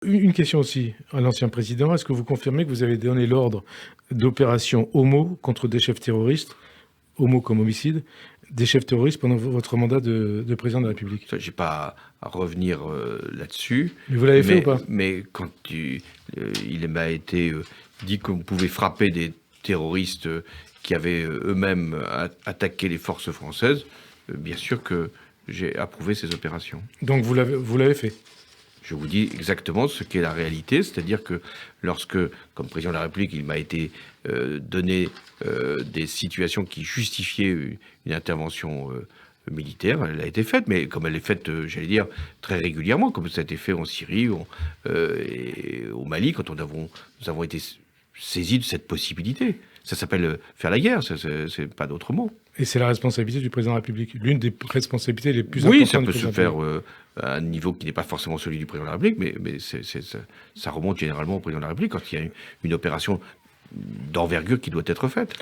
Une question aussi à l'ancien président. Est-ce que vous confirmez que vous avez donné l'ordre d'opération Homo contre des chefs terroristes, Homo comme homicide, des chefs terroristes pendant votre mandat de président de la République? Ça, j'ai pas à revenir là-dessus, Mais vous l'avez fait ou pas? mais quand il m'a été dit qu'on pouvait frapper des terroristes qui avaient eux-mêmes attaqué les forces françaises, bien sûr que j'ai approuvé ces opérations. Donc vous l'avez fait? Je vous dis exactement ce qu'est la réalité, c'est-à-dire que lorsque, comme président de la République, il m'a été donné des situations qui justifiaient une intervention militaire, elle a été faite, mais comme elle est faite, j'allais dire, très régulièrement, comme ça a été fait en Syrie et au Mali, quand nous avons été saisis de cette possibilité. Ça s'appelle faire la guerre, c'est pas d'autre mot. Et c'est la responsabilité du président de la République, l'une des responsabilités les plus Oui, importantes ça du peut se président de la faire République. à un niveau qui n'est pas forcément celui du président de la République, mais ça remonte généralement au président de la République quand il y a une opération d'envergure qui doit être faite.